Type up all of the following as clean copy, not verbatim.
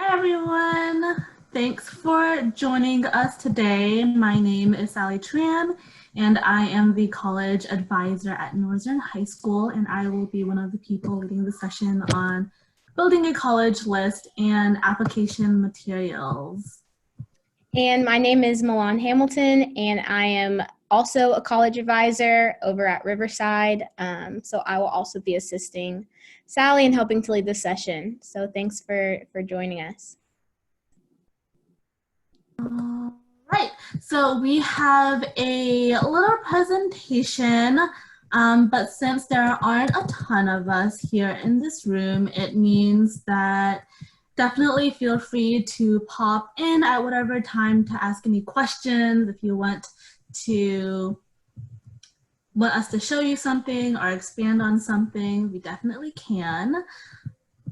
Hi everyone. Thanks for joining us today. My name is Sally Tran and I am the college advisor at Northern High School, and I will be one of the people leading the session on building a college list and application materials. And my name is Milan Hamilton, and I am also a college advisor over at Riverside. So I will also be assisting Sally and helping to lead this session. So thanks for joining us. All right, so we have a little presentation, but since there aren't a ton of us here in this room, it means that definitely feel free to pop in at whatever time to ask any questions. If you want us to show you something or expand on something, we definitely can.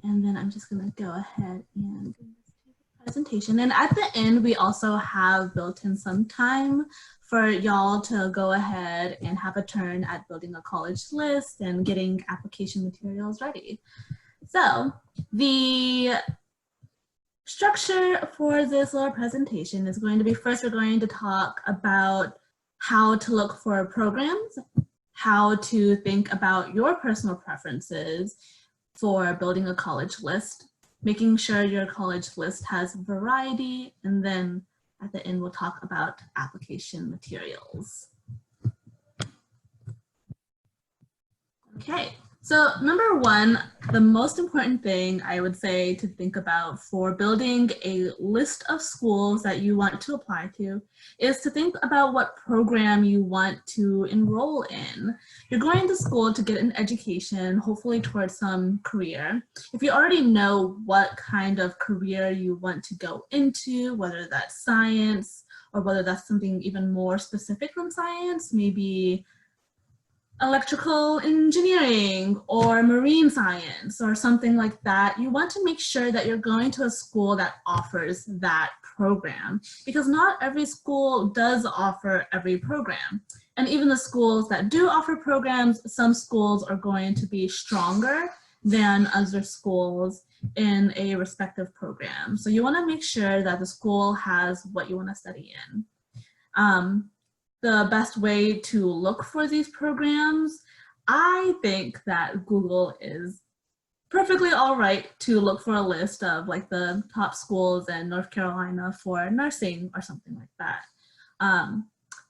And then I'm just gonna go ahead and presentation. And at the end, we also have built in some time for y'all to go ahead and have a turn at building a college list and getting application materials ready. So the structure for this little presentation is going to be, first we're going to talk about how to look for programs, how to think about your personal preferences for building a college list, making sure your college list has variety, and then at the end we'll talk about application materials. Okay, so number one, the most important thing I would say to think about for building a list of schools that you want to apply to is to think about what program you want to enroll in. You're going to school to get an education, hopefully towards some career. If you already know what kind of career you want to go into, whether that's science or whether that's something even more specific than science, maybe electrical engineering or marine science or something like that, you want to make sure that you're going to a school that offers that program, because not every school does offer every program. And even the schools that do offer programs, some schools are going to be stronger than other schools in a respective program. So you want to make sure that the school has what you want to study in. The best way to look for these programs, I think that Google is perfectly all right to look for a list of like the top schools in North Carolina for nursing or something like that.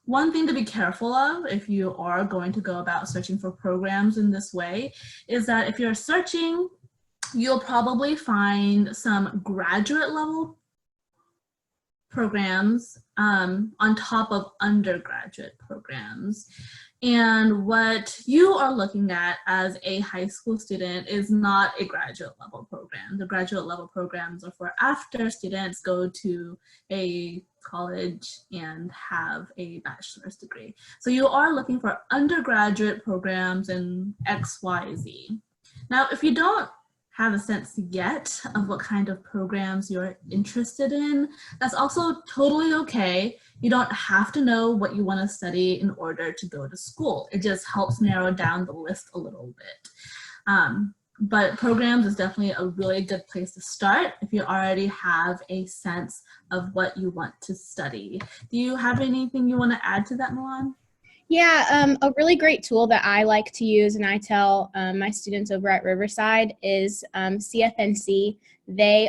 One thing to be careful of if you are going to go about searching for programs in this way is that if you're searching, you'll probably find some graduate level programs on top of undergraduate programs. And what you are looking at as a high school student is not a graduate level program. The graduate level programs are for after students go to a college and have a bachelor's degree. So you are looking for undergraduate programs in XYZ. Now, if you don't have a sense yet of what kind of programs you're interested in, that's also totally okay. You don't have to know what you want to study in order to go to school. It just helps narrow down the list a little bit. But programs is definitely a really good place to start if you already have a sense of what you want to study. Do you have anything you want to add to that, Milan? Yeah, a really great tool that I like to use and I tell my students over at Riverside is CFNC.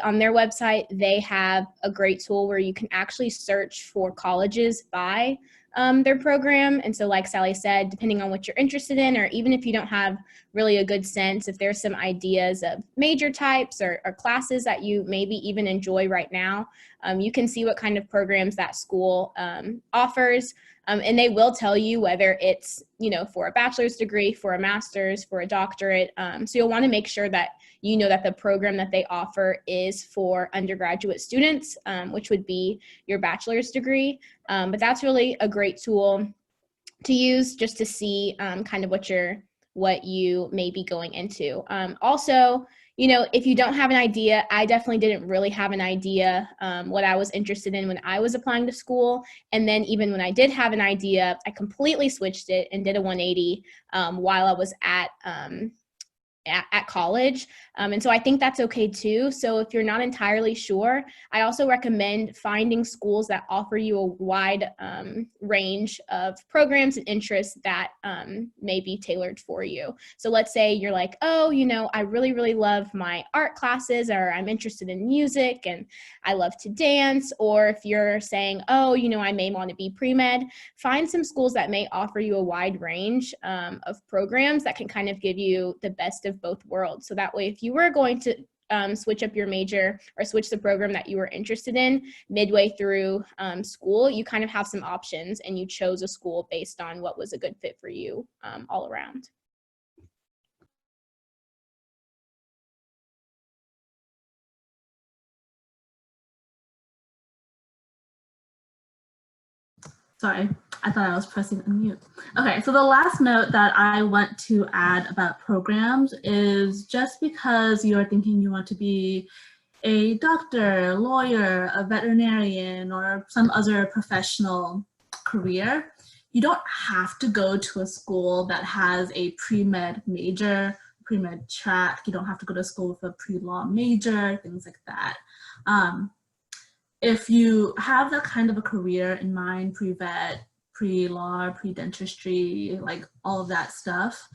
On their website, they have a great tool where you can actually search for colleges by their program. And so like Sally said, depending on what you're interested in, or even if you don't have really a good sense, if there's some ideas of major types or classes that you maybe even enjoy right now, you can see what kind of programs that school offers. And they will tell you whether it's, for a bachelor's degree, for a master's, for a doctorate. So you'll want to make sure that you know that the program that they offer is for undergraduate students, which would be your bachelor's degree. But that's really a great tool to use just to see kind of what you may be going into. Also, if you don't have an idea, I definitely didn't really have an idea what I was interested in when I was applying to school. And then even when I did have an idea, I completely switched it and did a 180 while I was at at college. And so I think that's okay too. So if you're not entirely sure, I also recommend finding schools that offer you a wide range of programs and interests that may be tailored for you. So let's say you're like, oh, you know, I really, really love my art classes, or I'm interested in music and I love to dance. Or if you're saying, oh, you know, I may want to be pre-med, find some schools that may offer you a wide range of programs that can kind of give you the best of both worlds. So that way, if you were going to switch up your major or switch the program that you were interested in midway through school, you kind of have some options and you chose a school based on what was a good fit for you all around. Sorry, I thought I was pressing unmute. Okay, so the last note that I want to add about programs is just because you are thinking you want to be a doctor, lawyer, a veterinarian, or some other professional career, you don't have to go to a school that has a pre-med major, pre-med track. You don't have to go to school with a pre-law major, things like that. If you have that kind of a career in mind, pre-vet, pre-law, pre-dentistry, like all of that stuff,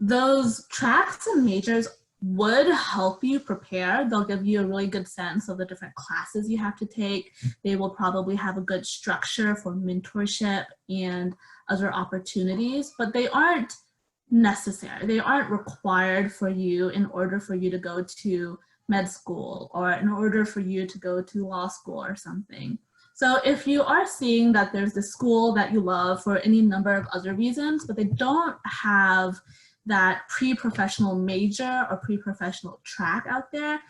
those tracks and majors would help you prepare. They'll give you a really good sense of the different classes you have to take. They will probably have a good structure for mentorship and other opportunities, but they aren't necessary. They aren't required for you in order for you to go to med school or in order for you to go to law school or something. So if you are seeing that there's this school that you love for any number of other reasons, but they don't have that pre-professional major or pre-professional track out there,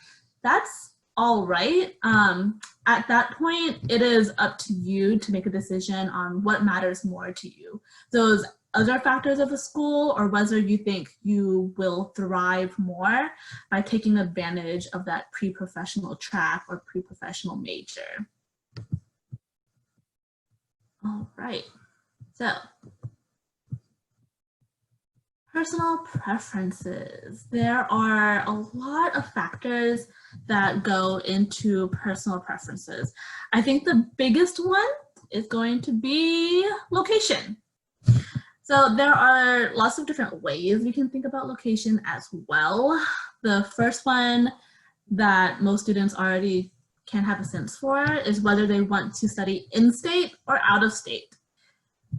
that's all right. At that point, it is up to you to make a decision on what matters more to you. Those other factors of the school, or whether you think you will thrive more by taking advantage of that pre-professional track or pre-professional major. All right, so personal preferences. There are a lot of factors that go into personal preferences. I think the biggest one is going to be location. So there are lots of different ways we can think about location as well. The first one that most students already can have a sense for is whether they want to study in-state or out of state.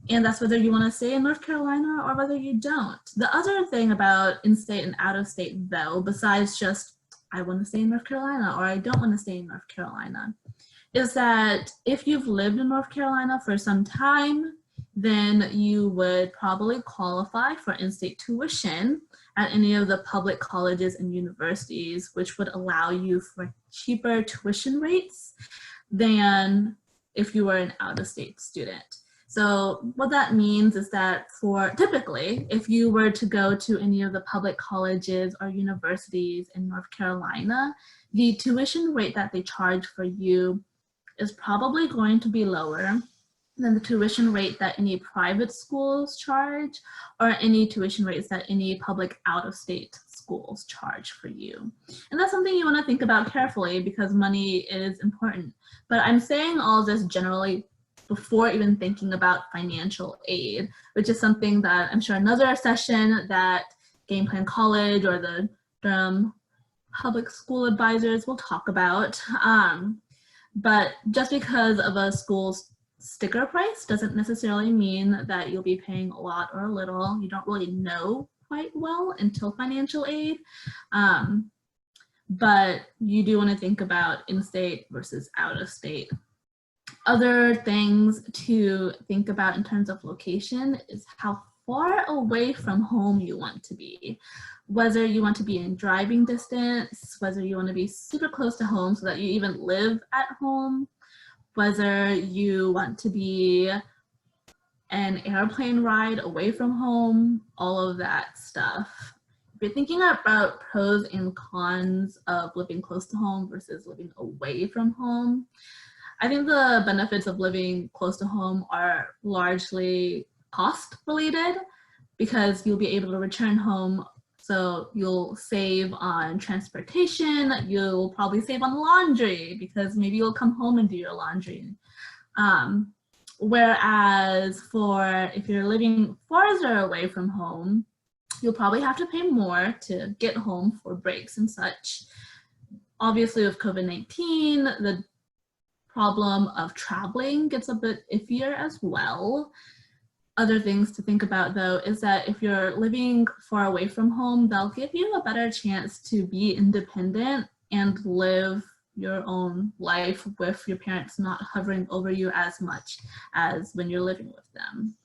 And that's whether you want to stay in North Carolina or whether you don't. The other thing about in-state and out of state, though, besides just I want to stay in North Carolina or I don't want to stay in North Carolina, is that if you've lived in North Carolina for some time, then you would probably qualify for in-state tuition at any of the public colleges and universities, which would allow you for cheaper tuition rates than if you were an out-of-state student. So what that means is that for typically, if you were to go to any of the public colleges or universities in North Carolina, the tuition rate that they charge for you is probably going to be lower than the tuition rate that any private schools charge or any tuition rates that any public out-of-state schools charge for you. And that's something you want to think about carefully because money is important. But I'm saying all this generally before even thinking about financial aid, which is something that I'm sure another session that Game Plan College or the Durham Public School Advisors will talk about. But just because of a school's sticker price doesn't necessarily mean that you'll be paying a lot or a little. You don't really know quite well until financial aid. But you do want to think about in-state versus out-of-state. Other things to think about in terms of location is how far away from home you want to be. Whether you want to be in driving distance, whether you want to be super close to home so that you even live at home, whether you want to be an airplane ride away from home, all of that stuff. If you're thinking about pros and cons of living close to home versus living away from home, I think the benefits of living close to home are largely cost related because you'll be able to return home So you'll save on transportation, you'll probably save on laundry because maybe you'll come home and do your laundry. Whereas for if you're living farther away from home, you'll probably have to pay more to get home for breaks and such. Obviously with COVID-19, the problem of traveling gets a bit iffier as well. Other things to think about though is that if you're living far away from home, they'll give you a better chance to be independent and live your own life with your parents not hovering over you as much as when you're living with them.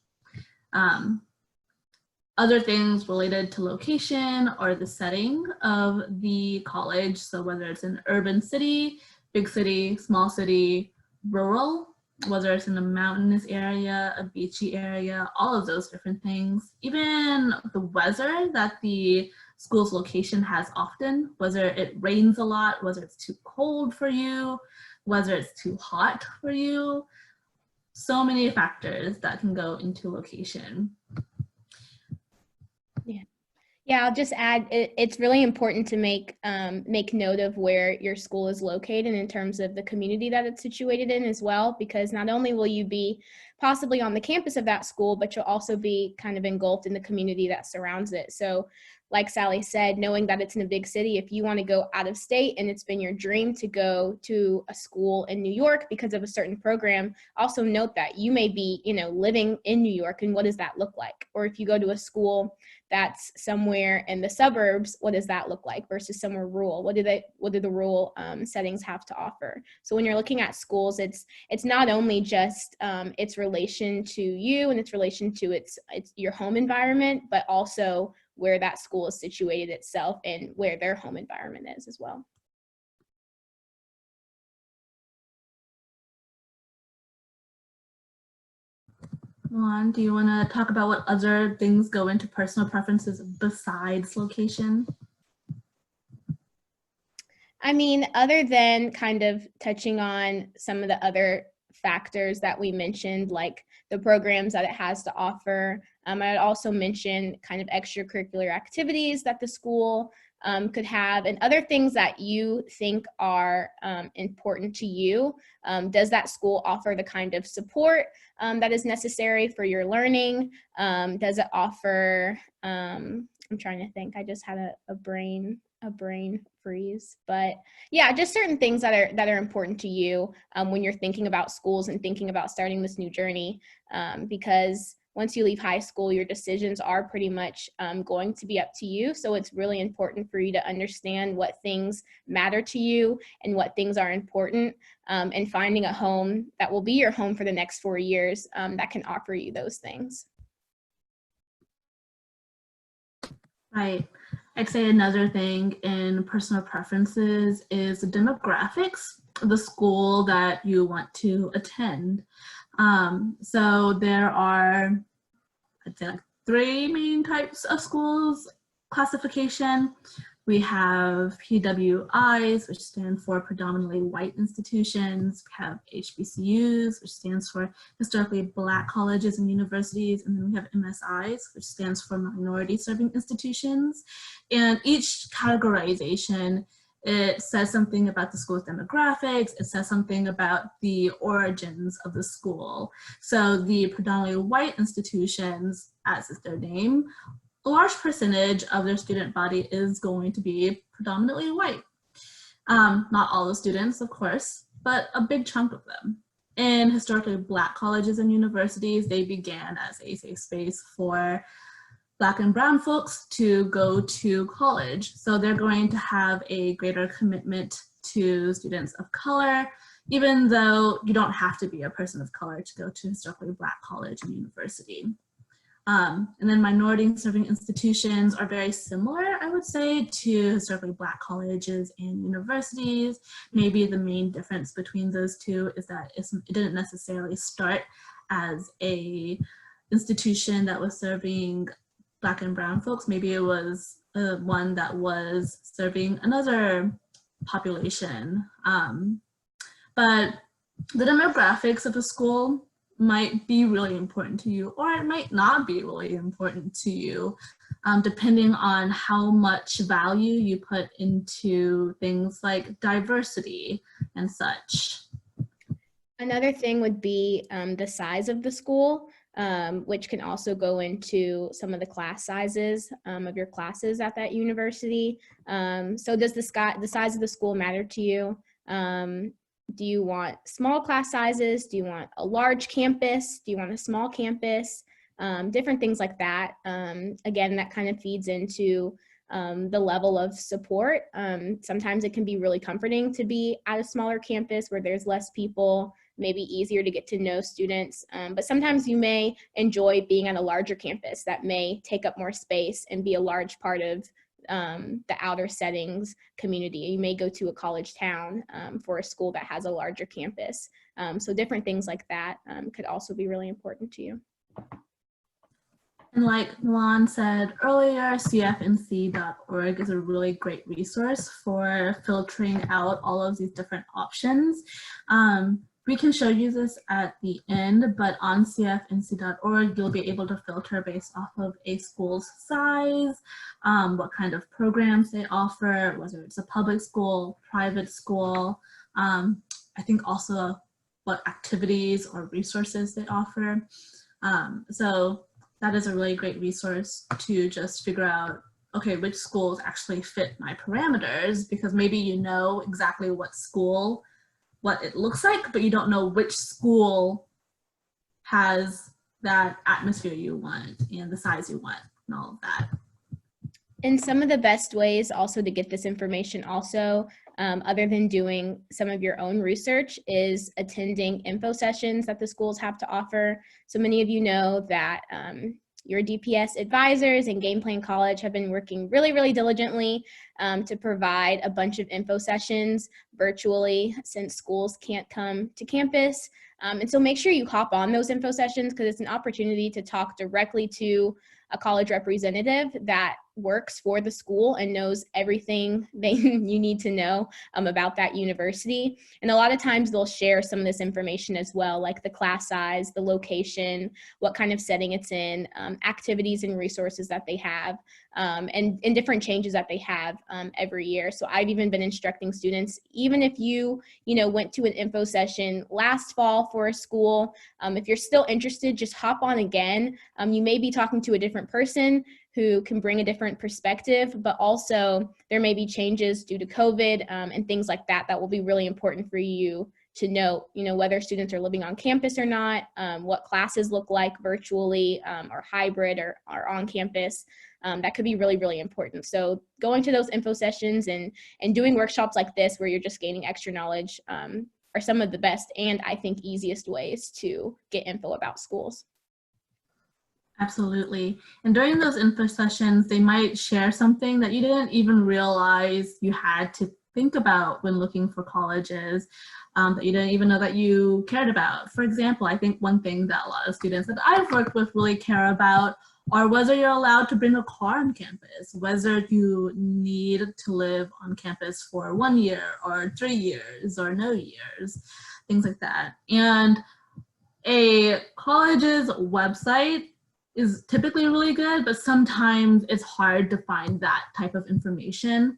Other things related to location or the setting of the college, so whether it's an urban city, big city, small city, rural, whether it's in a mountainous area, a beachy area, all of those different things. Even the weather that the school's location has often, whether it rains a lot, whether it's too cold for you, whether it's too hot for you. So many factors that can go into location. Yeah, I'll just add, it's really important to make note of where your school is located in terms of the community that it's situated in as well, because not only will you be possibly on the campus of that school, but you'll also be kind of engulfed in the community that surrounds it. So like Sally said, knowing that it's in a big city, if you want to go out of state and it's been your dream to go to a school in New York because of a certain program, also note that you may be, living in New York, and what does that look like? Or if you go to a school that's somewhere in the suburbs, what does that look like versus somewhere rural? What do the rural settings have to offer? So when you're looking at schools, it's not only just its relation to you and its relation to its your home environment, but also where that school is situated itself and where their home environment is as well. Juan, do you want to talk about what other things go into personal preferences besides location? I mean, other than kind of touching on some of the other factors that we mentioned, like the programs that it has to offer, I'd also mention kind of extracurricular activities that the school could have, and other things that you think are important to you. Does that school offer the kind of support that is necessary for your learning? Does it offer, I'm trying to think, I just had a brain freeze, but yeah, just certain things that are important to you when you're thinking about schools and thinking about starting this new journey, because once you leave high school, your decisions are pretty much going to be up to you. So it's really important for you to understand what things matter to you and what things are important, and finding a home that will be your home for the next 4 years that can offer you those things. Right. I'd say another thing in personal preferences is the demographics of the school that you want to attend. So there are, I'd say, like 3 main types of schools classification. We have PWIs, which stand for predominantly white institutions. We have HBCUs, which stands for historically Black colleges and universities. And then we have MSIs, which stands for minority serving institutions. And each categorization, it says something about the school's demographics. It says something about the origins of the school. So the predominantly white institutions, as is their name, a large percentage of their student body is going to be predominantly white. Not all the students, of course, but a big chunk of them. In historically Black colleges and universities, they began as a safe space for Black and brown folks to go to college. So they're going to have a greater commitment to students of color, even though you don't have to be a person of color to go to historically Black college and university. And then minority serving institutions are very similar, I would say, to historically Black colleges and universities. Maybe the main difference between those two is that it didn't necessarily start as a institution that was serving Black and brown folks. Maybe it was one that was serving another population. But the demographics of a school might be really important to you, or it might not be really important to you. depending on how much value you put into things like diversity and such. Another thing would be the size of the school, which can also go into some of the class sizes of your classes at that university. So does the size of the school matter to you? Do you want small class sizes? Do you want a large campus? Do you want a small campus? Different things like that. Again, that kind of feeds into the level of support. Sometimes it can be really comforting to be at a smaller campus where there's less people, maybe easier to get to know students. But sometimes you may enjoy being at a larger campus that may take up more space and be a large part of the outer settings community. You may go to a college town for a school that has a larger campus. So different things like that could also be really important to you. And like Juan said earlier, cfnc.org is a really great resource for filtering out all of these different options. We can show you this at the end, but on cfnc.org, you'll be able to filter based off of a school's size, what kind of programs they offer, whether it's a public school, private school, I think also what activities or resources they offer. So that is a really great resource to just figure out, okay, which schools actually fit my parameters, because maybe you know exactly what school, what it looks like, but you don't know which school has that atmosphere you want and the size you want and all of that. And some of the best ways also to get this information also, other than doing some of your own research, is attending info sessions that the schools have to offer. So many of you know that your DPS advisors and Game Plan College have been working really, really diligently to provide a bunch of info sessions virtually since schools can't come to campus. And so make sure you hop on those info sessions, because it's an opportunity to talk directly to a college representative that works for the school and knows everything that you need to know about that university. And a lot of times they'll share some of this information as well, like the class size, the location, what kind of setting it's in, activities and resources that they have, and different changes that they have every year. So I've even been instructing students, even if you went to an info session last fall for a school, if you're still interested, just hop on again. You may be talking to a different person who can bring a different perspective, but also there may be changes due to COVID and things like that that will be really important for you to know, whether students are living on campus or not, what classes look like virtually or hybrid or on campus. That could be really, really important. So going to those info sessions and doing workshops like this where you're just gaining extra knowledge are some of the best and I think easiest ways to get info about schools. Absolutely. And during those info sessions, they might share something that you didn't even realize you had to think about when looking for colleges, that you didn't even know that you cared about. For example, I think one thing that a lot of students that I've worked with really care about are whether you're allowed to bring a car on campus, whether you need to live on campus for 1 year or 3 years or no years, things like that. And a college's website is typically really good, but sometimes it's hard to find that type of information.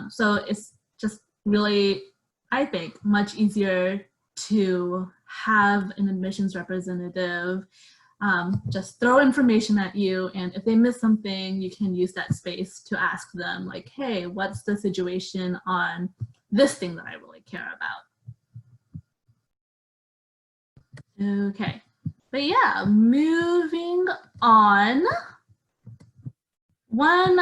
So it's just really, I think, much easier to have an admissions representative just throw information at you, and if they miss something, you can use that space to ask them, like, hey, what's the situation on this thing that I really care about? Okay. But yeah, moving on. One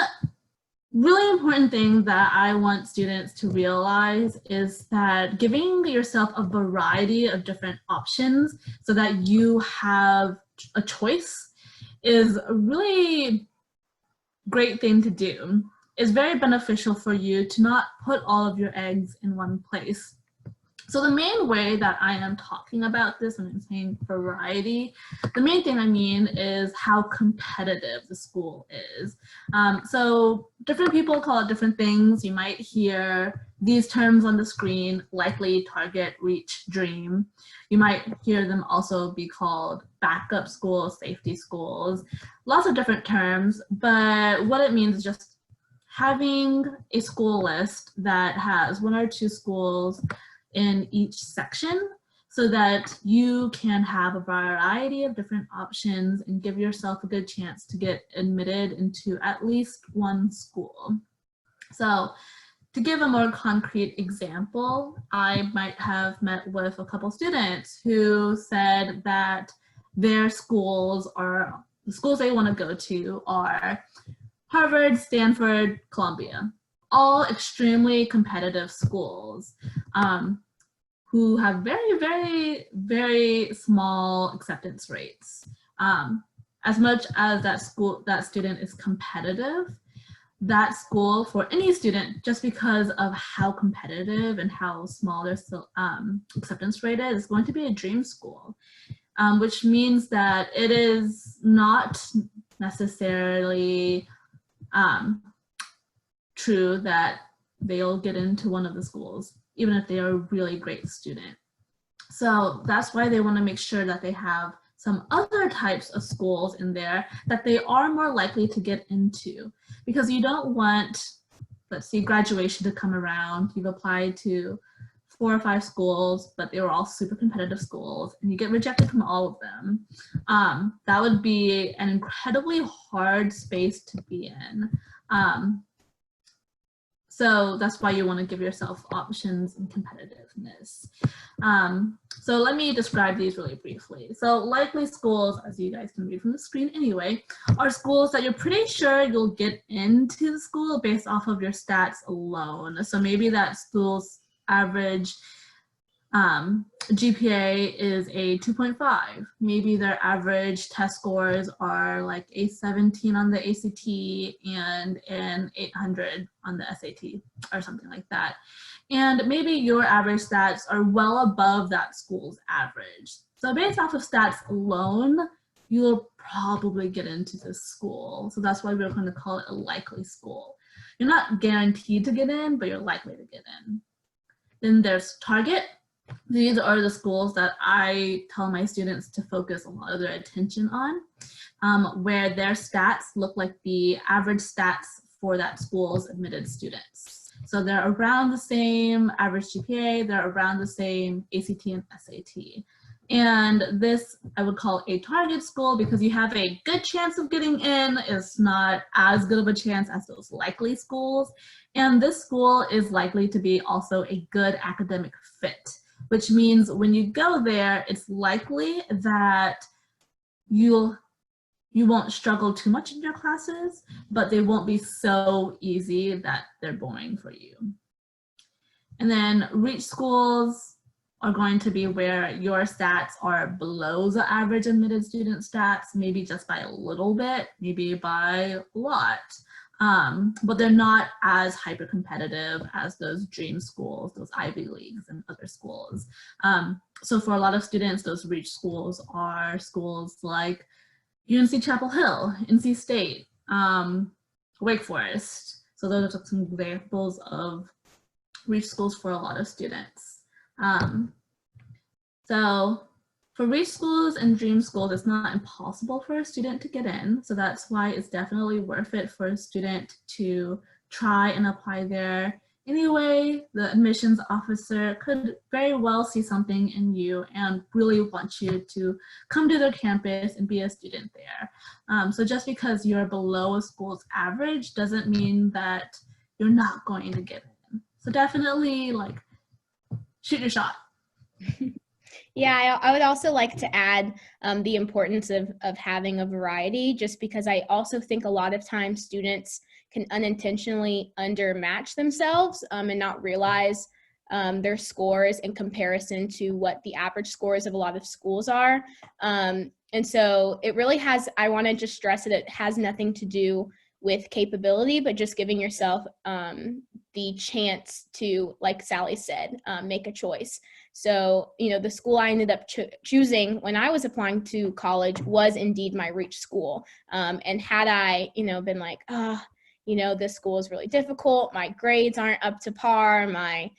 really important thing that I want students to realize is that giving yourself a variety of different options so that you have a choice is a really great thing to do. It's very beneficial for you to not put all of your eggs in one place. So the main way that I am talking about this when I'm saying variety, the main thing I mean is how competitive the school is. So different people call it different things. You might hear these terms on the screen: likely, target, reach, dream. You might hear them also be called backup schools, safety schools, lots of different terms, but what it means is just having a school list that has one or two schools in each section so that you can have a variety of different options and give yourself a good chance to get admitted into at least one school. So to give a more concrete example, I might have met with a couple students who said that their schools, or the schools they want to go to, are Harvard, Stanford, Columbia, all extremely competitive schools who have very, very, very small acceptance rates. As much as that student is competitive, that school for any student, just because of how competitive and how small their acceptance rate is going to be a dream school, which means that it is not necessarily true that they'll get into one of the schools, even if they are a really great student. So that's why they want to make sure that they have some other types of schools in there that they are more likely to get into, because you don't want, let's see, graduation to come around. You've applied to 4 or 5 schools, but they were all super competitive schools, and you get rejected from all of them. That would be an incredibly hard space to be in. So that's why you want to give yourself options and competitiveness. So let me describe these really briefly. So likely schools, as you guys can read from the screen anyway, are schools that you're pretty sure you'll get into the school based off of your stats alone. So maybe that school's average GPA is a 2.5. Maybe their average test scores are like a 17 on the ACT and an 800 on the SAT or something like that. And maybe your average stats are well above that school's average. So based off of stats alone, you'll probably get into this school. So that's why we're going to call it a likely school. You're not guaranteed to get in, but you're likely to get in. Then there's target. These are the schools that I tell my students to focus a lot of their attention on, where their stats look like the average stats for that school's admitted students. So they're around the same average GPA, they're around the same ACT and SAT. And this I would call a target school because you have a good chance of getting in. It's not as good of a chance as those likely schools. And this school is likely to be also a good academic fit, which means when you go there, it's likely that you won't struggle too much in your classes, but they won't be so easy that they're boring for you. And then reach schools are going to be where your stats are below the average admitted student stats, maybe just by a little bit, maybe by a lot. But they're not as hyper competitive as those dream schools, those Ivy Leagues and other schools. So for a lot of students, those reach schools are schools like UNC Chapel Hill, NC State, Wake Forest. So those are some examples of reach schools for a lot of students. So for reach schools and dream schools, it's not impossible for a student to get in. So that's why it's definitely worth it for a student to try and apply there. Anyway, the admissions officer could very well see something in you and really want you to come to their campus and be a student there. So just because you're below a school's average doesn't mean that you're not going to get in. So definitely like shoot your shot. Yeah, I would also like to add the importance of having a variety, just because I also think a lot of times students can unintentionally undermatch themselves and not realize their scores in comparison to what the average scores of a lot of schools are. And so it really has, I want to just stress that it has nothing to do with capability, but just giving yourself the chance to, like Sally said, make a choice. So, the school I ended up choosing when I was applying to college was indeed my reach school. And had I, been like, this school is really difficult, my grades aren't up to par, my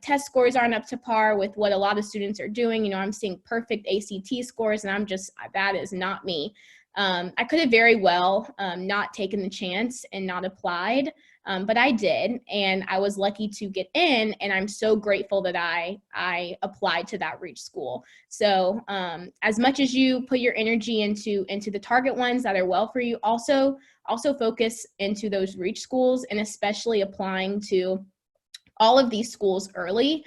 test scores aren't up to par with what a lot of students are doing, I'm seeing perfect ACT scores, and that is not me. I could have very well not taken the chance and not applied, but I did, and I was lucky to get in, and I'm so grateful that I applied to that reach school. So as much as you put your energy into the target ones that are well for you, also focus into those reach schools, and especially applying to all of these schools early,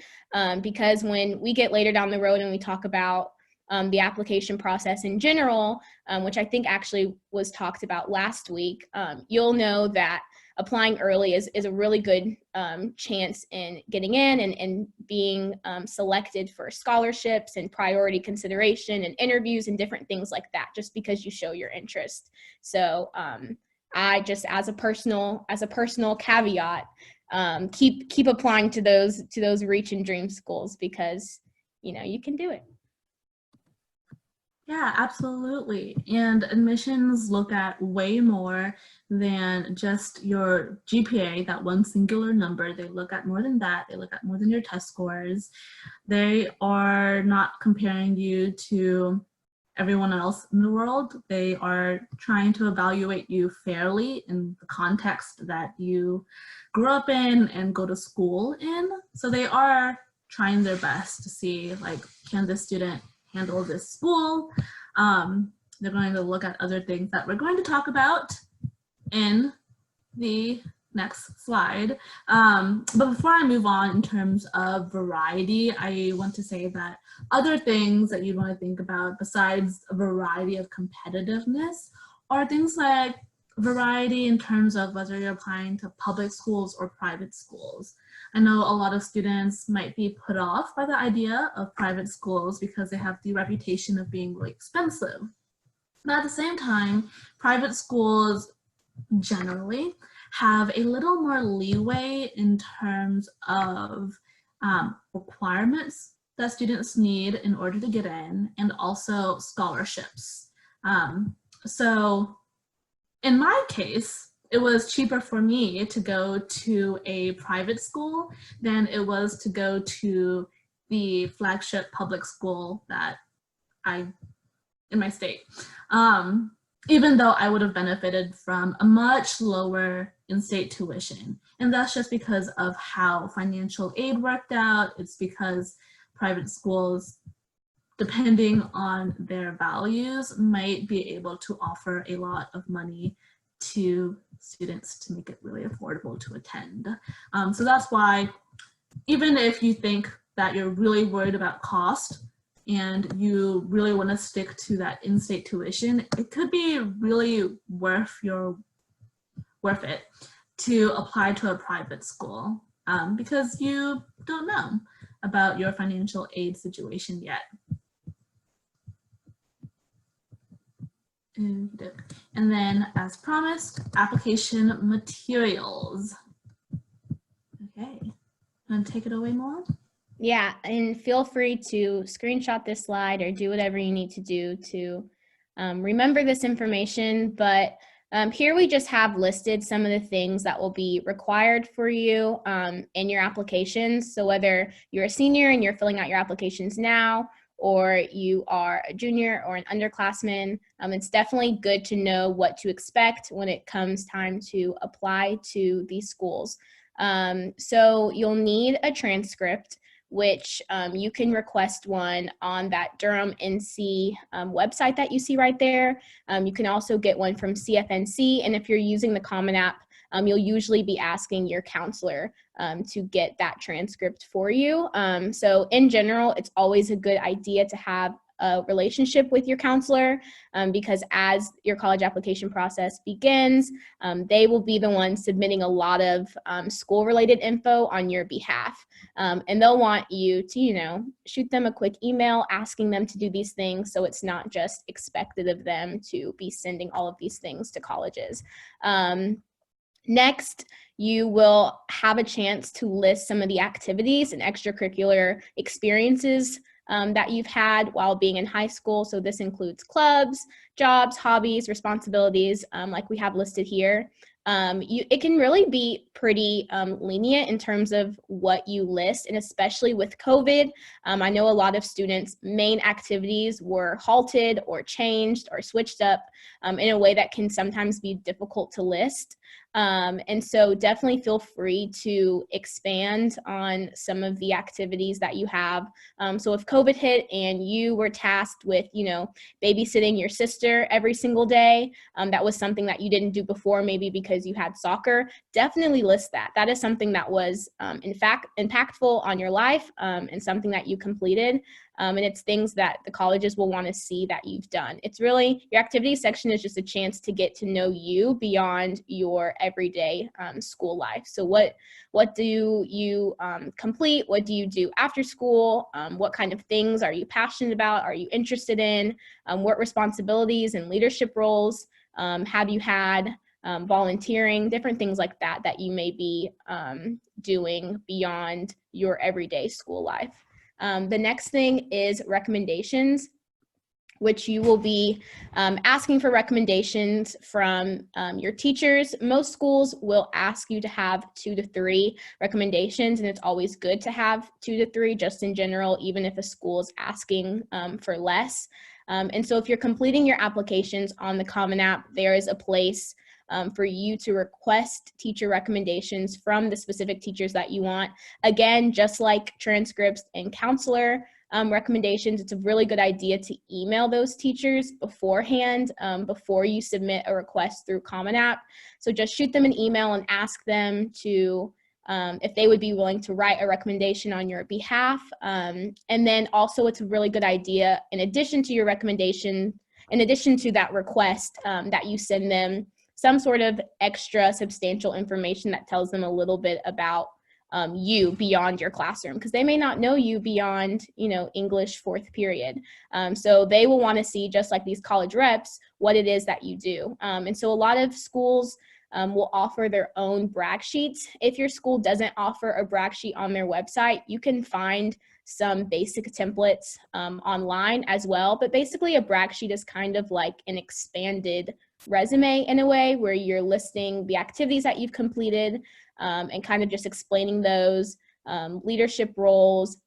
because when we get later down the road and we talk about the application process in general, which I think actually was talked about last week, you'll know that applying early is a really good chance in getting in and being selected for scholarships and priority consideration and interviews and different things like that, just because you show your interest. So I just, as a personal caveat, keep applying to those reach and dream schools, because you can do it. Yeah, absolutely. And admissions look at way more than just your GPA, that one singular number. They look at more than that. They look at more than your test scores. They are not comparing you to everyone else in the world. They are trying to evaluate you fairly in the context that you grew up in and go to school in. So they are trying their best to see, like, can this student handle this school? They're going to look at other things that we're going to talk about in the next slide. But before I move on in terms of variety, I want to say that other things that you want to think about besides a variety of competitiveness are things like variety in terms of whether you're applying to public schools or private schools. I know a lot of students might be put off by the idea of private schools because they have the reputation of being really expensive. But at the same time, private schools generally have a little more leeway in terms of requirements that students need in order to get in, and also scholarships. So in my case, it was cheaper for me to go to a private school than it was to go to the flagship public school that in my state. Even though I would have benefited from a much lower in-state tuition. And that's just because of how financial aid worked out. It's because private schools, depending on their values, might be able to offer a lot of money to students to make it really affordable to attend. So that's why, even if you think that you're really worried about cost and you really want to stick to that in-state tuition, it could be really worth it to apply to a private school, because you don't know about your financial aid situation yet. And then, as promised, application materials. Okay, want to take it away, Moa? Yeah, and feel free to screenshot this slide or do whatever you need to do to remember this information. But here we just have listed some of the things that will be required for you in your applications. So whether you're a senior and you're filling out your applications now, or you are a junior or an underclassman, it's definitely good to know what to expect when it comes time to apply to these schools. So you'll need a transcript, which you can request one on that Durham NC website that you see right there. You can also get one from CFNC, and if you're using the Common App, you'll usually be asking your counselor to get that transcript for you. So in general, it's always a good idea to have a relationship with your counselor, because as your college application process begins, they will be the ones submitting a lot of school-related info on your behalf. And they'll want you to, shoot them a quick email asking them to do these things, so it's not just expected of them to be sending all of these things to colleges. Next, you will have a chance to list some of the activities and extracurricular experiences that you've had while being in high school. So this includes clubs, jobs, hobbies, responsibilities, like we have listed here. It can really be pretty lenient in terms of what you list, and especially with COVID, I know a lot of students' main activities were halted or changed or switched up in a way that can sometimes be difficult to list. And so definitely feel free to expand on some of the activities that you have. So if COVID hit and you were tasked with, babysitting your sister every single day, that was something that you didn't do before, maybe because you had soccer, definitely list that. That is something that was, in fact, impactful on your life, and something that you completed. And it's things that the colleges will want to see that you've done. It's really, your activities section is just a chance to get to know you beyond your everyday school life. So what do you complete? What do you do after school? What kind of things are you passionate about? Are you interested in? What responsibilities and leadership roles have you had? Volunteering, different things like that that you may be doing beyond your everyday school life. The next thing is recommendations, which you will be asking for recommendations from your teachers. Most schools will ask you to have 2 to 3 recommendations, and it's always good to have 2 to 3 just in general, even if a school is asking for less. And so if you're completing your applications on the Common App, there is a place for you to request teacher recommendations from the specific teachers that you want. Again, just like transcripts and counselor recommendations, it's a really good idea to email those teachers beforehand, before you submit a request through Common App. So just shoot them an email and ask them to, if they would be willing to write a recommendation on your behalf. And then also it's a really good idea, in addition to your recommendation, in addition to that request, that you send them some sort of extra substantial information that tells them a little bit about you beyond your classroom, because they may not know you beyond, English 4th period. So they will want to see, just like these college reps, what it is that you do. And so a lot of schools will offer their own brag sheets. If your school doesn't offer a brag sheet on their website, you can find some basic templates online as well. But basically a brag sheet is kind of like an expanded resume in a way, where you're listing the activities that you've completed and kind of just explaining those leadership roles,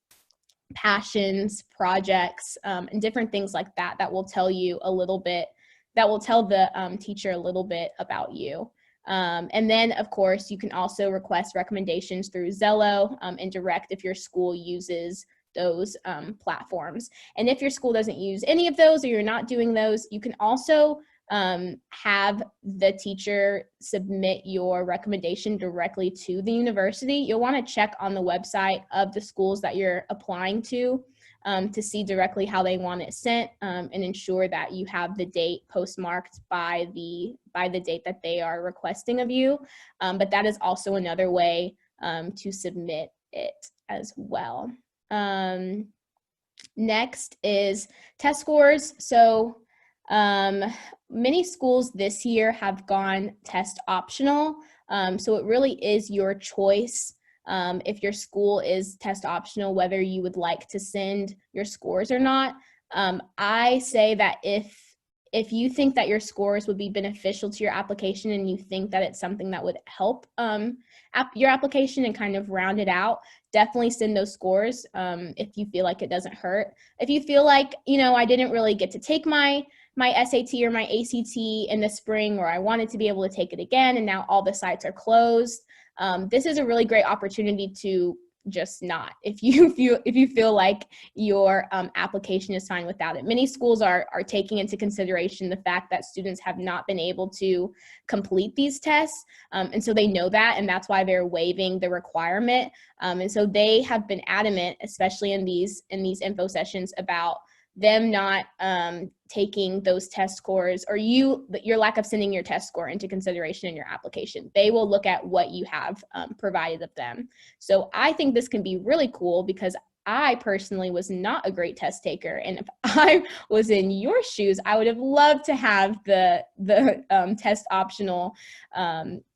passions, projects, and different things like that, that will tell you a little bit, that will tell the teacher a little bit about you. And then, of course, you can also request recommendations through Zello and Direct if your school uses those platforms. And if your school doesn't use any of those, or you're not doing those, you can also have the teacher submit your recommendation directly to the university. You'll want to check on the website of the schools that you're applying to see directly how they want it sent, and ensure that you have the date postmarked by the date that they are requesting of you. But that is also another way to submit it as well. Next is test scores. So many schools this year have gone test optional. So it really is your choice, if your school is test optional, whether you would like to send your scores or not. I say that if you think that your scores would be beneficial to your application, and you think that it's something that would help your application and kind of round it out, definitely send those scores if you feel like it doesn't hurt. If you feel like, I didn't really get to take my SAT or my ACT in the spring, or I wanted to be able to take it again, and now all the sites are closed, this is a really great opportunity to just not, if you feel like your application is fine without it. Many schools are taking into consideration the fact that students have not been able to complete these tests, and so they know that, and that's why they're waiving the requirement. And so they have been adamant, especially in these info sessions, about them not taking those test scores, or your lack of sending your test score into consideration in your application. They will look at what you have provided of them. So I think this can be really cool, because I personally was not a great test taker, and if I was in your shoes, I would have loved to have the test optional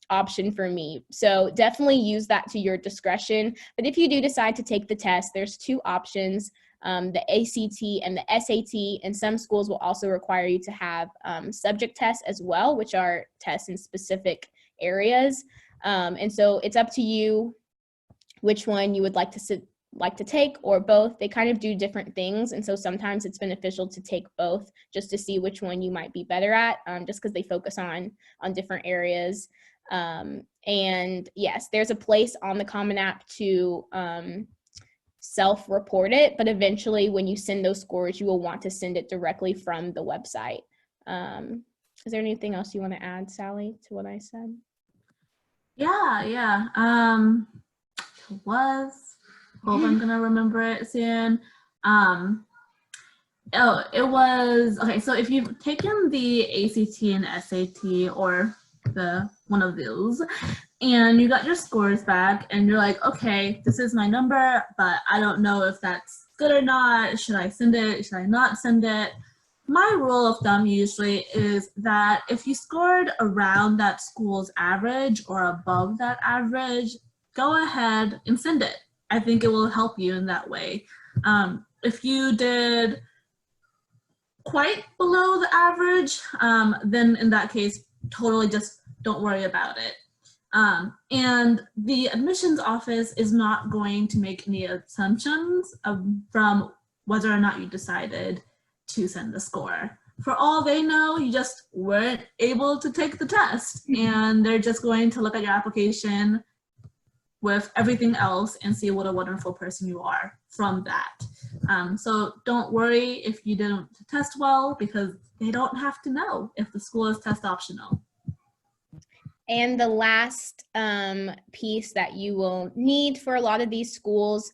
option for me. So definitely use that to your discretion. But if you do decide to take the test, there's two options, the ACT and the SAT, and some schools will also require you to have subject tests as well, which are tests in specific areas. And so it's up to you which one you would like to take, or both. They kind of do different things, and so sometimes it's beneficial to take both just to see which one you might be better at, just because they focus on different areas. And yes, there's a place on the Common App to self-report it, but eventually when you send those scores, you will want to send it directly from the website. Is there anything else you want to add, Sally, to what I said? Yeah. Hope I'm gonna remember it soon. It was, okay, so if you've taken the ACT and SAT, or the one of those, and you got your scores back and you're like, okay, this is my number, but I don't know if that's good or not. Should I send it? Should I not send it? My rule of thumb usually is that if you scored around that school's average or above that average, go ahead and send it. I think it will help you in that way. If you did quite below the average, then in that case, totally just don't worry about it. And the admissions office is not going to make any assumptions from whether or not you decided to send the score. For all they know, you just weren't able to take the test, and they're just going to look at your application with everything else and see what a wonderful person you are from that. So don't worry if you didn't test well, because they don't have to know if the school is test optional. And the last piece that you will need for a lot of these schools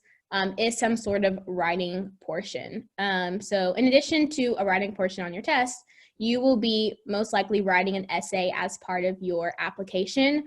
is some sort of writing portion. So in addition to a writing portion on your test, you will be most likely writing an essay as part of your application.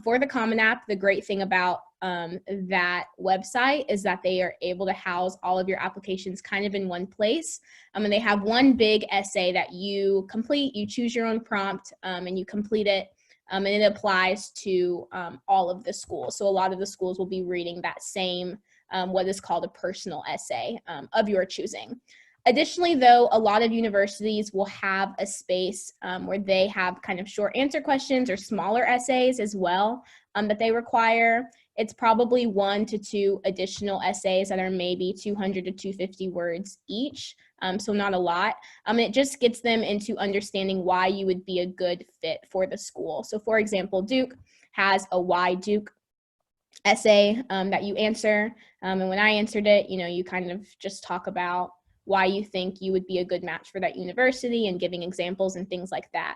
For the Common App, the great thing about that website is that they are able to house all of your applications kind of in one place. And they have one big essay that you complete. You choose your own prompt and you complete it. And it applies to all of the schools. So a lot of the schools will be reading that same, what is called a personal essay of your choosing. Additionally, though, a lot of universities will have a space where they have kind of short answer questions or smaller essays as well that they require. It's probably 1 to 2 additional essays that are maybe 200 to 250 words each, so not a lot. It just gets them into understanding why you would be a good fit for the school. So for example, Duke has a Why Duke essay that you answer, and when I answered it, you kind of just talk about why you think you would be a good match for that university and giving examples and things like that.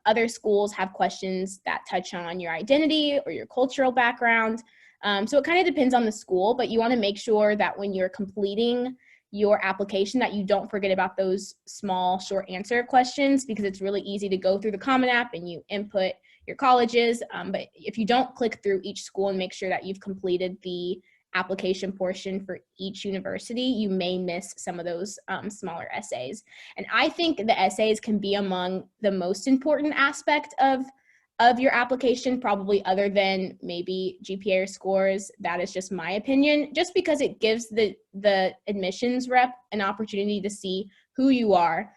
Other schools have questions that touch on your identity or your cultural background. So it kind of depends on the school, but you want to make sure that when you're completing your application that you don't forget about those small short answer questions, because it's really easy to go through the Common App and you input your colleges. But if you don't click through each school and make sure that you've completed the application portion for each university, you may miss some of those smaller essays. And I think the essays can be among the most important aspect of your application, probably other than maybe GPA or scores. That is just my opinion, just because it gives the admissions rep an opportunity to see who you are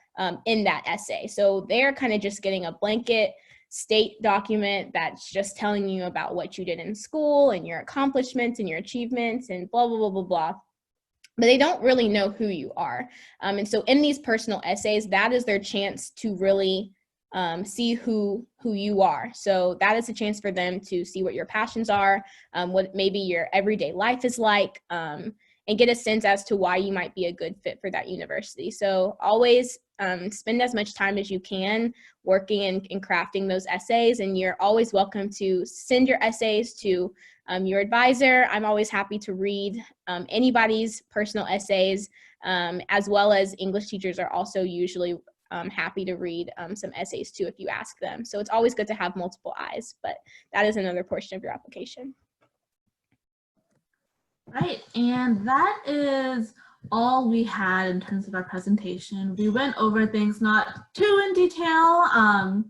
in that essay. So they're kind of just getting a blanket state document that's just telling you about what you did in school and your accomplishments and your achievements and blah, blah, blah, blah, blah. But they don't really know who you are. And so in these personal essays, that is their chance to really see who you are. So that is a chance for them to see what your passions are, what maybe your everyday life is like. and get a sense as to why you might be a good fit for that university. So always spend as much time as you can working and crafting those essays, and you're always welcome to send your essays to your advisor. I'm always happy to read anybody's personal essays, as well as English teachers are also usually happy to read some essays too if you ask them. So it's always good to have multiple eyes, but that is another portion of your application. Right, and that is all we had in terms of our presentation. We went over things not too in detail,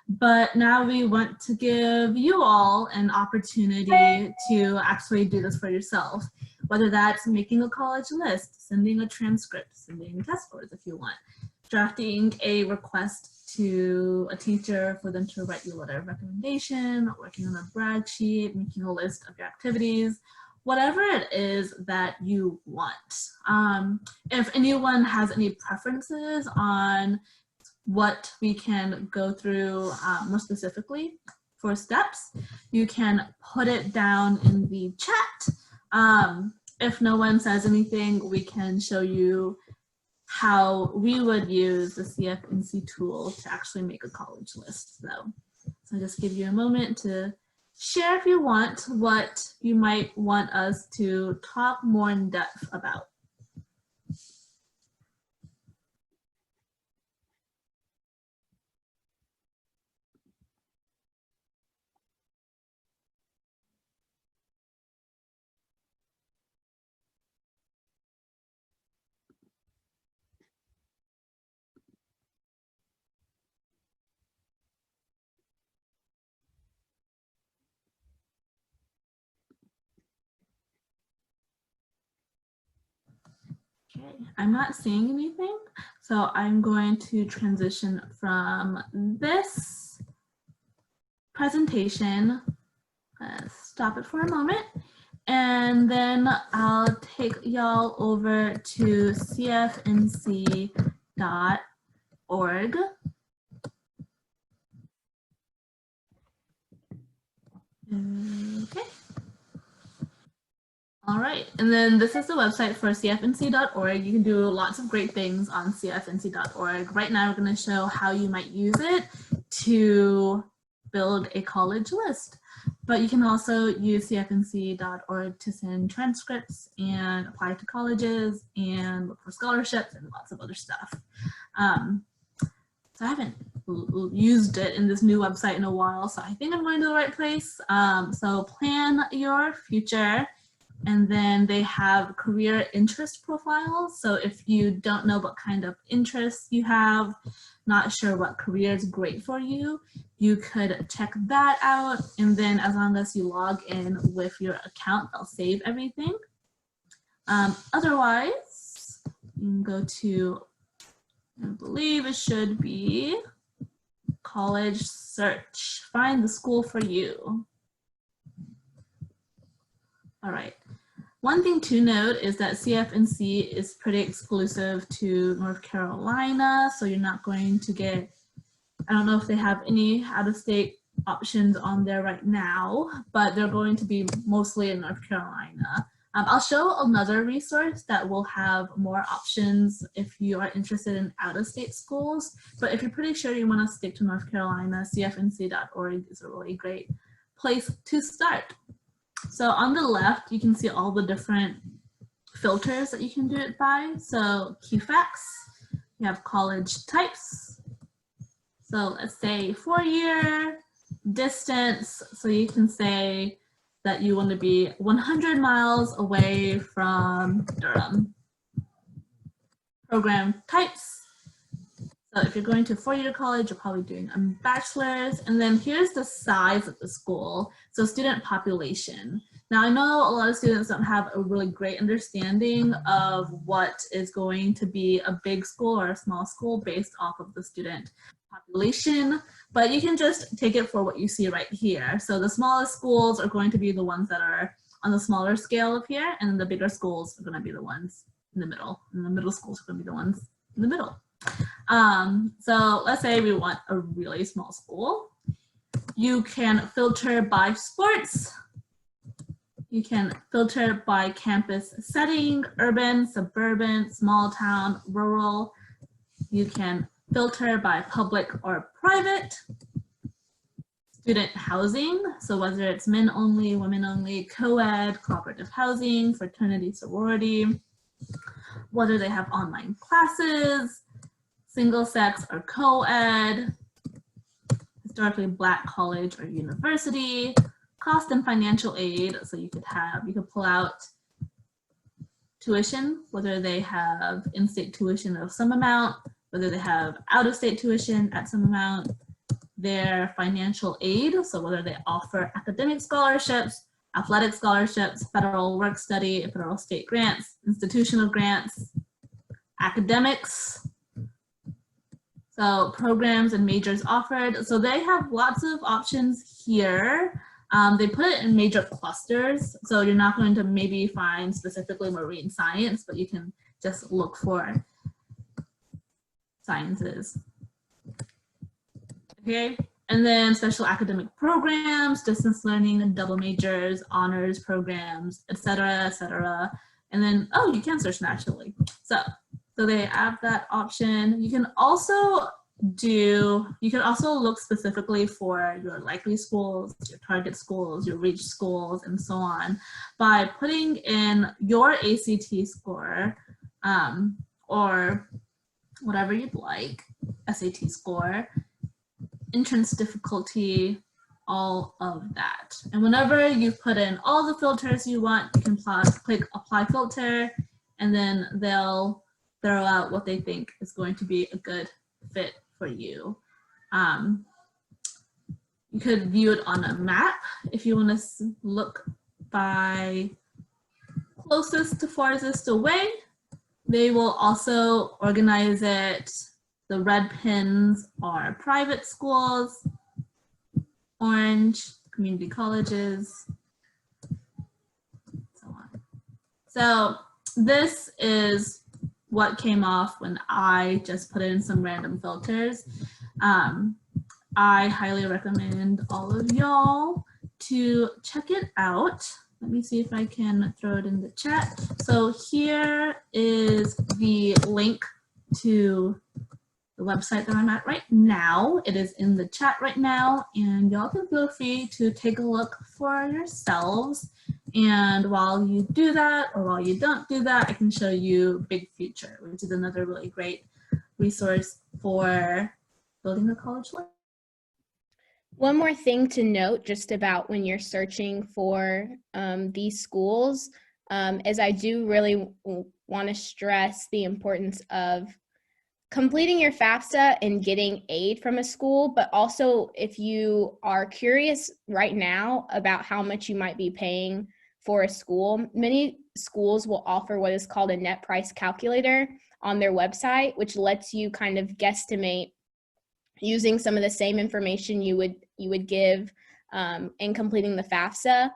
but now we want to give you all an opportunity to actually do this for yourself, whether that's making a college list, sending a transcript, sending test scores if you want, drafting a request to a teacher for them to write you a letter of recommendation, working on a brag sheet, making a list of your activities, whatever it is that you want. If anyone has any preferences on what we can go through more specifically for steps, you can put it down in the chat. If no one says anything, we can show you how we would use the CFNC tool to actually make a college list though. So I'll just give you a moment to share if you want what you might want us to talk more in depth about. Okay, I'm not seeing anything, so I'm going to transition from this presentation, stop it for a moment, and then I'll take y'all over to cfnc.org. Okay. All right, and then this is the website for cfnc.org. You can do lots of great things on cfnc.org. Right now, we're going to show how you might use it to build a college list. But you can also use cfnc.org to send transcripts and apply to colleges and look for scholarships and lots of other stuff. So I haven't used it in this new website in a while, so I think I'm going to the right place. So plan your future. And then they have career interest profiles. So if you don't know what kind of interests you have, not sure what career is great for you, you could check that out. And then as long as you log in with your account, they'll save everything. Otherwise, you can go to, I believe it should be college search. Find the school for you. All right. One thing to note is that CFNC is pretty exclusive to North Carolina, so you're not going to get, I don't know if they have any out-of-state options on there right now, but they're going to be mostly in North Carolina. I'll show another resource that will have more options if you are interested in out-of-state schools, but if you're pretty sure you want to stick to North Carolina, cfnc.org is a really great place to start. So on the left, you can see all the different filters that you can do it by. So key facts, you have college types. So let's say 4-year, distance. So you can say that you want to be 100 miles away from Durham. Program types. So if you're going to a 4-year college, you're probably doing a bachelor's. And then here's the size of the school. So student population. Now I know a lot of students don't have a really great understanding of what is going to be a big school or a small school based off of the student population, but you can just take it for what you see right here. So the smallest schools are going to be the ones that are on the smaller scale of here, and then the bigger schools are going to be the ones in the middle, and the middle schools are going to be the ones in the middle. So let's say we want a really small school. You can filter by sports. You can filter by campus setting, urban, suburban, small town, rural. You can filter by public or private. Student housing, so whether it's men only, women only, co-ed, cooperative housing, fraternity, sorority, whether they have online classes, single sex or co-ed, historically Black college or university, cost and financial aid. So you could pull out tuition, whether they have in-state tuition of some amount, whether they have out-of-state tuition at some amount, their financial aid, so whether they offer academic scholarships, athletic scholarships, federal work study, federal state grants, institutional grants, academics, so programs and majors offered. So they have lots of options here. They put it in major clusters, so you're not going to maybe find specifically marine science, but you can just look for sciences. Okay, and then special academic programs, distance learning, double majors, honors programs, etc. And then, oh, you can search nationally. So they have that option. You can also look specifically for your likely schools, your target schools, your reach schools, and so on by putting in your ACT score or whatever you'd like, SAT score, entrance difficulty, all of that. And whenever you put in all the filters you want, you can click apply filter, and then they'll throw out what they think is going to be a good fit for you. You could view it on a map if you want to look by closest to farthest away. They will also organize it. The red pins are private schools, orange, community colleges, so on. So this is what came off when I just put in some random filters. I highly recommend all of y'all to check it out. Let me see if I can throw it in the chat. So here is the link to the website that I'm at right now. It is in the chat right now, and y'all can feel free to take a look for yourselves. And while you do that, or while you don't do that, I can show you Big Future, which is another really great resource for building a college life. One more thing to note just about when you're searching for these schools is I do really want to stress the importance of completing your FAFSA and getting aid from a school, but also if you are curious right now about how much you might be paying for a school, many schools will offer what is called a net price calculator on their website, which lets you kind of guesstimate using some of the same information you would give in completing the FAFSA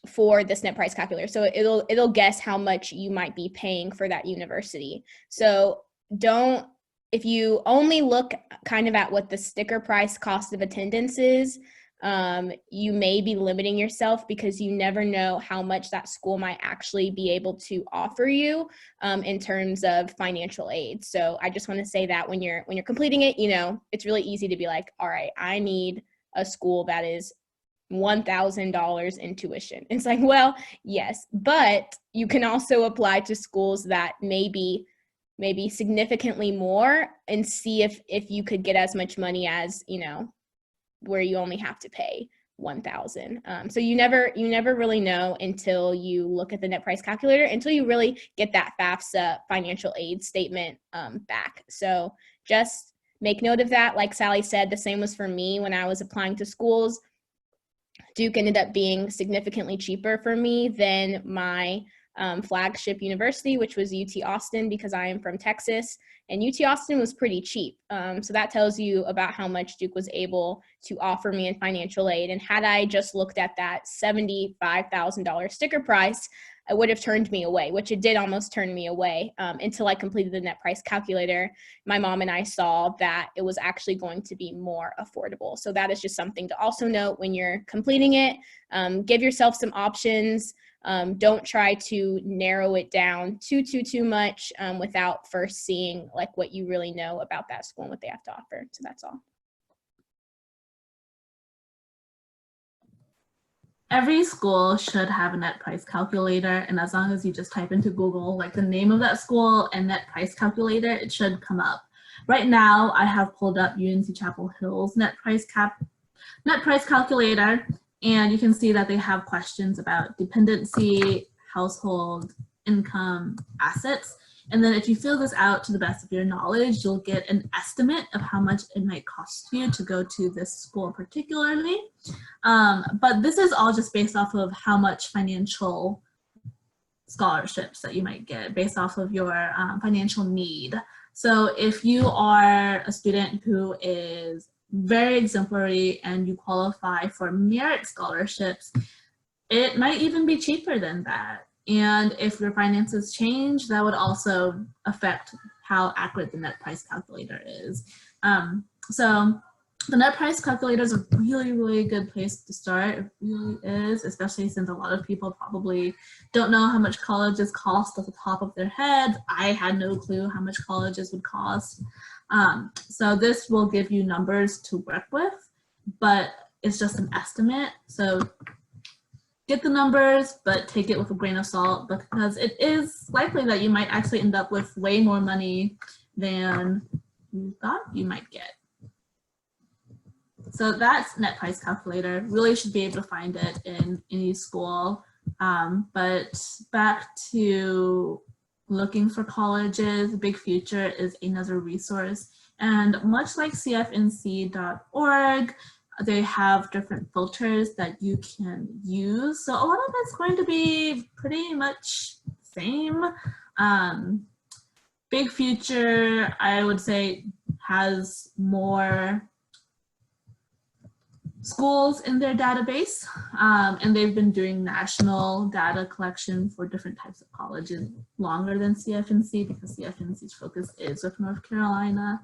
for this net price calculator. So it'll guess how much you might be paying for that university. So if you only look kind of at what the sticker price cost of attendance is, you may be limiting yourself because you never know how much that school might actually be able to offer you in terms of financial aid. So I just want to say that when you're completing it, it's really easy to be like, all right, I need a school that is $1,000 in tuition. It's like, well, yes, but you can also apply to schools that maybe significantly more and see if you could get as much money as, where you only have to pay $1,000. So you never really know until you look at the net price calculator, until you really get that FAFSA financial aid statement back. So just make note of that. Like Sally said, the same was for me when I was applying to schools. Duke ended up being significantly cheaper for me than my flagship university, which was UT Austin, because I am from Texas, and UT Austin was pretty cheap. So that tells you about how much Duke was able to offer me in financial aid. And had I just looked at that $75,000 sticker price, it would have turned me away, which it did almost turn me away until I completed the net price calculator. My mom and I saw that it was actually going to be more affordable. So that is just something to also note when you're completing it. Give yourself some options. Don't try to narrow it down too much without first seeing like what you really know about that school and what they have to offer. So that's all. Every school should have a net price calculator, and as long as you just type into Google like the name of that school and net price calculator, it should come up. Right now, I have pulled up UNC Chapel Hill's net price calculator, and you can see that they have questions about dependency, household, income, assets. And then if you fill this out to the best of your knowledge, you'll get an estimate of how much it might cost you to go to this school particularly. But this is all just based off of how much financial scholarships that you might get based off of your financial need. So if you are a student who is very exemplary and you qualify for merit scholarships, it might even be cheaper than that. And if your finances change, that would also affect how accurate the net price calculator is. So the net price calculator is a really good place to start. It really is, especially since a lot of people probably don't know how much colleges cost off the top of their head. I had no clue how much colleges would cost. So this will give you numbers to work with, but it's just an estimate. So get the numbers, but take it with a grain of salt, because it is likely that you might actually end up with way more money than you thought you might get. So that's net price calculator. Really should be able to find it in any school. But back to looking for colleges, Big Future is another resource. And much like cfnc.org, they have different filters that you can use. So a lot of it's going to be pretty much the same. Big Future, I would say, has more schools in their database, and they've been doing national data collection for different types of colleges longer than CFNC, because CFNC's focus is with North Carolina.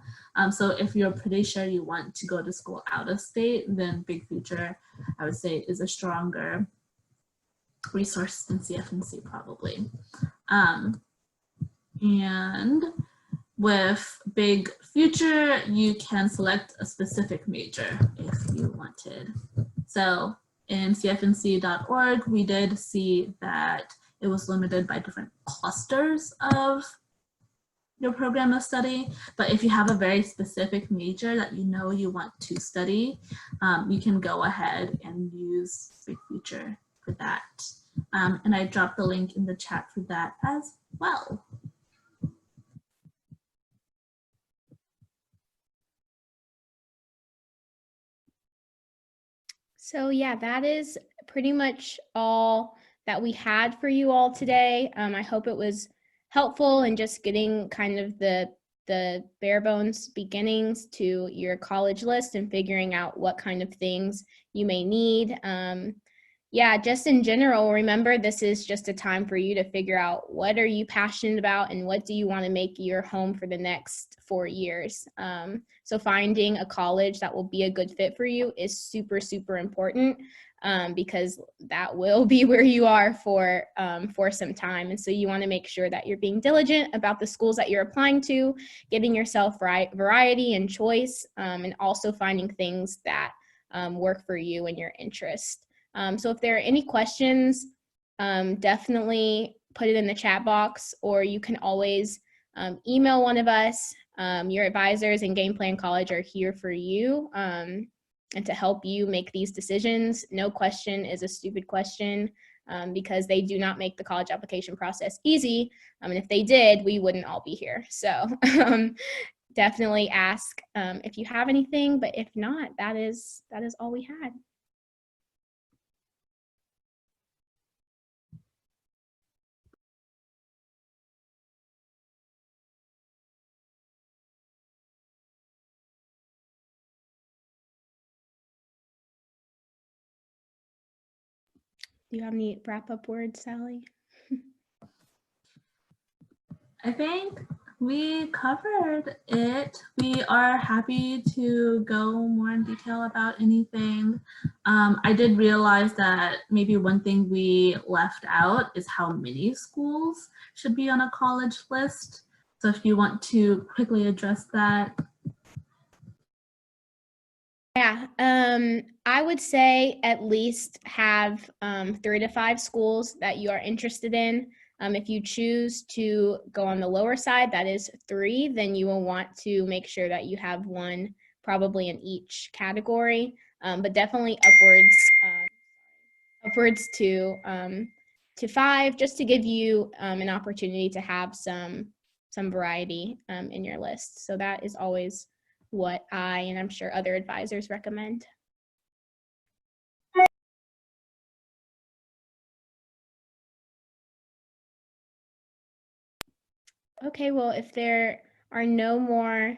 So if you're pretty sure you want to go to school out of state, then Big Future, I would say, is a stronger resource than CFNC probably. And with Big Future, you can select a specific major if you wanted. So in cfnc.org, we did see that it was limited by different clusters of your program of study. But if you have a very specific major that you know you want to study, you can go ahead and use Big Future for that. And I dropped the link in the chat for that as well. So yeah, that is pretty much all that we had for you all today. I hope it was helpful in just getting kind of the bare bones beginnings to your college list and figuring out what kind of things you may need. Yeah, just in general, remember this is just a time for you to figure out what are you passionate about and what do you want to make your home for the next 4 years. So finding a college that will be a good fit for you is super important, because that will be where you are for some time. And so you want to make sure that you're being diligent about the schools that you're applying to, giving yourself variety and choice, and also finding things that work for you and your interest. So if there are any questions, definitely put it in the chat box, or you can always email one of us. Your advisors in Game Plan College are here for you and to help you make these decisions. No question is a stupid question, because they do not make the college application process easy. And if they did, we wouldn't all be here. So definitely ask if you have anything, but if not, that is all we had. Do you have any wrap-up words, Sally? I think we covered it. We are happy to go more in detail about anything. I did realize that maybe one thing we left out is how many schools should be on a college list. So if you want to quickly address that. Yeah, I would say at least have 3 to 5 schools that you are interested in. If you choose to go on the lower side, that is 3, then you will want to make sure that you have one probably in each category, but definitely upwards to 5, just to give you an opportunity to have some variety in your list. So that is always what I, and I'm sure other advisors, recommend. Okay, well, if there are no more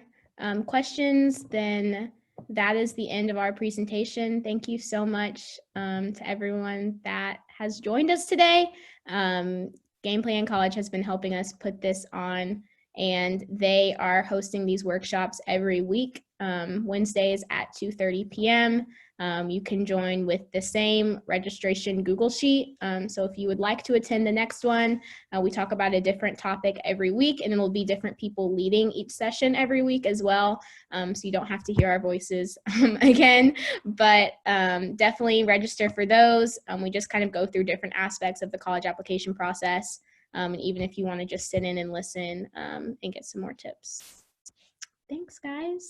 questions, then that is the end of our presentation. Thank you so much to everyone that has joined us today. Game Plan College has been helping us put this on, and they are hosting these workshops every week, Wednesdays at 2:30 p.m. You can join with the same registration Google Sheet. So if you would like to attend the next one, we talk about a different topic every week, and it'll be different people leading each session every week as well. So you don't have to hear our voices again, but definitely register for those. We just kind of go through different aspects of the college application process. And even if you want to just sit in and listen and get some more tips. Thanks, guys.